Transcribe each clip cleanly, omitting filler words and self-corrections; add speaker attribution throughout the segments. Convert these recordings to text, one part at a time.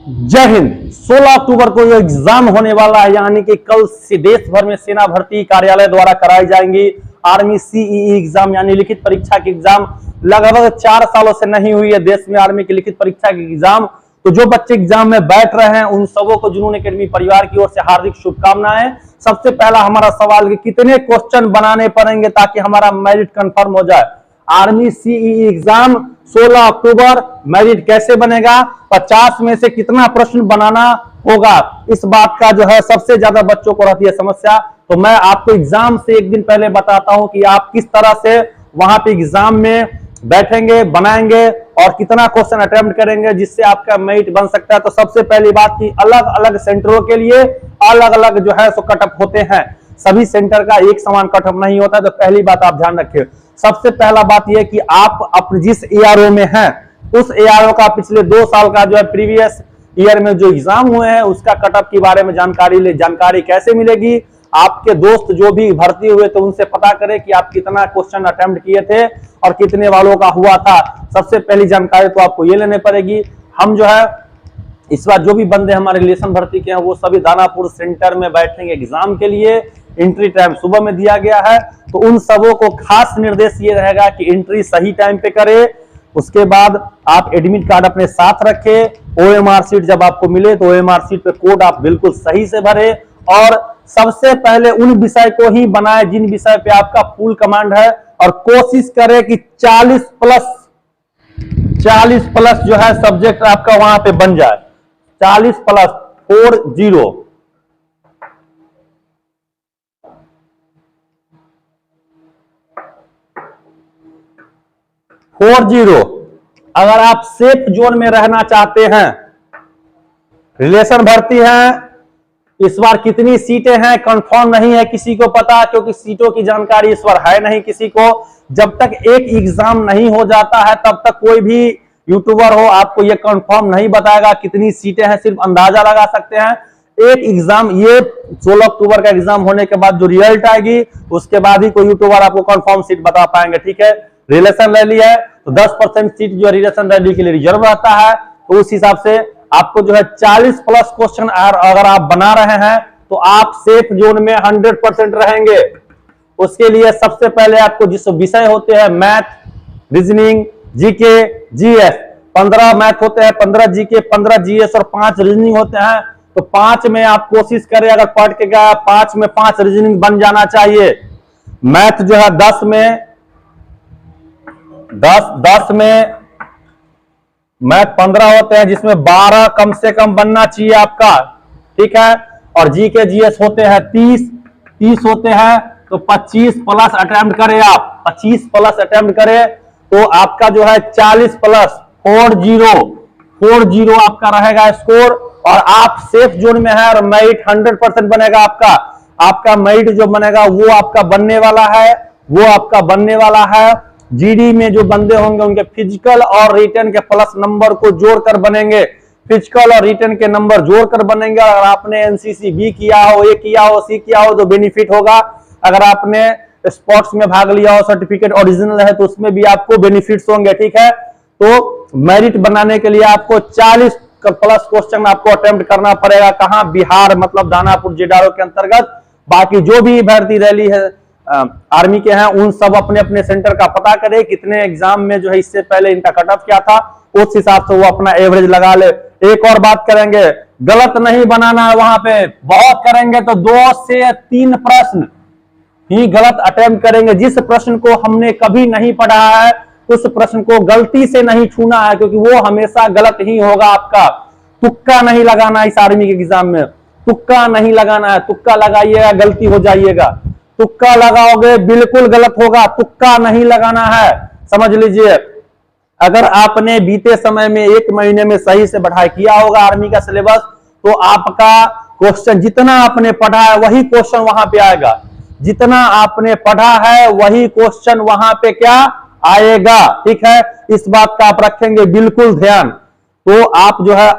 Speaker 1: जय हिंद। 16 अक्टूबर को ये एग्जाम होने वाला है, यानी कि कल से देश भर में सेना भर्ती कार्यालय द्वारा कराई जाएंगी आर्मी सीईई एग्जाम, यानी लिखित परीक्षा की एग्जाम। लगभग 4 सालों से नहीं हुई है देश में आर्मी की लिखित परीक्षा की एग्जाम। तो जो बच्चे एग्जाम में बैठ रहे हैं उन सबों को जुनून एकेडमी परिवार की ओर से हार्दिक शुभकामनाएं। सबसे पहला हमारा सवाल कि कितने क्वेश्चन बनाने पड़ेंगे ताकि हमारा मेरिट कंफर्म हो जाए। आर्मी सीईई एग्जाम 16 अक्टूबर, मेरिट कैसे बनेगा, 50 में से कितना प्रश्न बनाना होगा, इस बात का जो है सबसे ज्यादा बच्चों को रहती है समस्या। तो मैं आपको एग्जाम से एक दिन पहले बताता हूं कि आप किस तरह से वहां पे एग्जाम में बैठेंगे, बनाएंगे और कितना क्वेश्चन अटेम्प्ट करेंगे जिससे आपका मेरिट बन सकता है। तो सबसे पहली बात की अलग अलग सेंटरों के लिए अलग अलग जो है सो कटअप होते हैं, सभी सेंटर का एक समान कटअप नहीं होता। तो पहली बात आप ध्यान रखिए। सबसे पहला बात यह कि आप जिस एआरओ में हैं उस एआरओ का पिछले 2 साल का जो है प्रीवियस ईयर में जो एग्जाम हुए हैं उसका कटअप के बारे में जानकारी कैसे मिलेगी। आपके दोस्त जो भी भर्ती हुए तो उनसे पता करें कि आप कितना क्वेश्चन अटेम्प्ट किए थे और कितने वालों का हुआ था। सबसे पहली जानकारी तो आपको ये लेनी पड़ेगी। हम जो है इस बार जो भी बंदे हमारे रिलेशन भर्ती के हैं वो सभी दानापुर सेंटर में बैठेंगे एग्जाम के लिए। एंट्री टाइम सुबह में दिया गया है, तो उन सबों को खास निर्देश ये रहेगा कि एंट्री सही टाइम पे करें। उसके बाद आप एडमिट कार्ड अपने साथ रखें। ओएमआर सीट जब आपको मिले तो ओएमआर सीट पे कोड आप बिल्कुल सही से भरे और सबसे पहले उन विषय को ही बनाए जिन विषय पे आपका फुल कमांड है, और कोशिश करें कि 40 प्लस जो है सब्जेक्ट आपका वहां पे बन जाए। 40 प्लस 40। अगर आप सेफ जोन में रहना चाहते हैं, रिलेशन भर्ती है, इस बार कितनी सीटें हैं कंफर्म नहीं है किसी को पता, क्योंकि सीटों की जानकारी इस बार है नहीं किसी को। जब तक एक एग्जाम नहीं हो जाता है तब तक कोई भी यूट्यूबर हो आपको यह कंफर्म नहीं बताएगा कितनी सीटें हैं, सिर्फ अंदाजा लगा सकते हैं। एक एग्जाम ये 16 अक्टूबर का एग्जाम होने के बाद जो रिजल्ट आएगी उसके बाद ही कोई यूट्यूबर आपको कंफर्म सीट बता पाएंगे। ठीक है, रिलेशन रैली है तो 10% सीट जो रिलेशन रैली के लिए रिजर्व रहता है, तो उस हिसाब से आपको जो है 40 प्लस क्वेश्चन अगर आप बना रहे हैं तो आप सेफ जोन में 100% रहेंगे। उसके लिए सबसे पहले आपको जिस विषय होते हैं math, reasoning, GK, GS, 15 math होते हैं, 15 जीके, 15 जीएस और 5 रीजनिंग होते हैं। तो 5 में आप कोशिश करें, अगर पढ़ के गया 5 में 5 रीजनिंग बन जाना चाहिए। मैथ जो है 10 में मैथ 15 होते हैं जिसमें 12 कम से कम बनना चाहिए आपका। ठीक है, और जीके जीएस होते हैं 30 होते हैं, तो 25 प्लस अटेम्प्ट करें आप। 25 प्लस अटेम्प्ट करें तो आपका जो है 40 प्लस 40 आपका रहेगा स्कोर, और आप सेफ जोन में है और मेरिट 100% बनेगा। आपका मेरिट जो बनेगा वो आपका बनने वाला है। जीडी में जो बंदे होंगे उनके फिजिकल और रिटन के प्लस नंबर को जोड़कर बनेंगे। फिजिकल और रिटन के नंबर जोड़कर बनेंगे। अगर आपने एनसीसी बी किया हो, ए किया हो, सी किया हो तो बेनिफिट होगा। अगर आपने स्पोर्ट्स में भाग लिया हो, सर्टिफिकेट ओरिजिनल है तो उसमें भी आपको बेनिफिट्स होंगे। ठीक है, तो मेरिट बनाने के लिए आपको 40 प्लस क्वेश्चन आपको अटेम्प्ट करना पड़ेगा। कहां? बिहार, मतलब दानापुर जेडारो के अंतर्गत। बाकी जो भी भर्ती रैली है आर्मी के हैं उन सब अपने अपने सेंटर का पता करें कितने एग्जाम में जो है इससे पहले इनका कट ऑफ क्या था, उस हिसाब से वो अपना एवरेज लगा ले। एक और बात करेंगे, गलत नहीं बनाना है। वहां पे बहुत करेंगे तो 2 से 3 प्रश्न ही गलत अटेम्प्ट करेंगे। जिस प्रश्न को हमने कभी नहीं पढ़ा है उस प्रश्न को गलती से नहीं छूना है, क्योंकि वो हमेशा गलत ही होगा। आपका तुक्का नहीं लगाना इस आर्मी के एग्जाम में, तुक्का नहीं लगाना है। तुक्का लगाइएगा गलती हो जाइएगा, तुक्का लगाओगे बिल्कुल गलत होगा। तुक्का नहीं लगाना है, समझ लीजिए। अगर आपने बीते समय में 1 महीने में सही से पढ़ाई किया होगा आर्मी का सिलेबस, तो आपका क्वेश्चन जितना आपने पढ़ा है वही क्वेश्चन वहां पे आएगा। जितना आपने पढ़ा है वही क्वेश्चन वहां पे क्या आएगा। ठीक है, इस बात का आप रखेंगे बिल्कुल ध्यान। तो आप जो है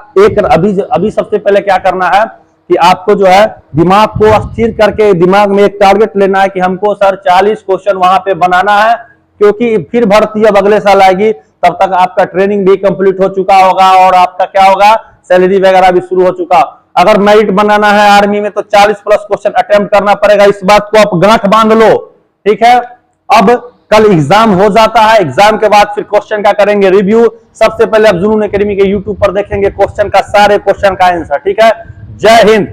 Speaker 1: अभी सबसे पहले क्या करना है कि आपको जो है दिमाग को स्थिर करके दिमाग में एक टारगेट लेना है कि हमको सर 40 क्वेश्चन वहां पे बनाना है, क्योंकि फिर भर्ती अब अगले साल आएगी तब तक आपका ट्रेनिंग भी कंप्लीट हो चुका होगा और आपका क्या होगा, सैलरी वगैरह भी शुरू हो चुका। अगर मेरिट बनाना है आर्मी में तो 40 प्लस क्वेश्चन अटेम्प्ट करना पड़ेगा, इस बात को आप गांठ बांध लो, ठीक है। अब कल एग्जाम हो जाता है, एग्जाम के बाद फिर क्वेश्चन का करेंगे रिव्यू। सबसे पहले आप जुनून एकेडमी के यूट्यूब पर देखेंगे क्वेश्चन का, सारे क्वेश्चन का आंसर, ठीक है। जय हिंद।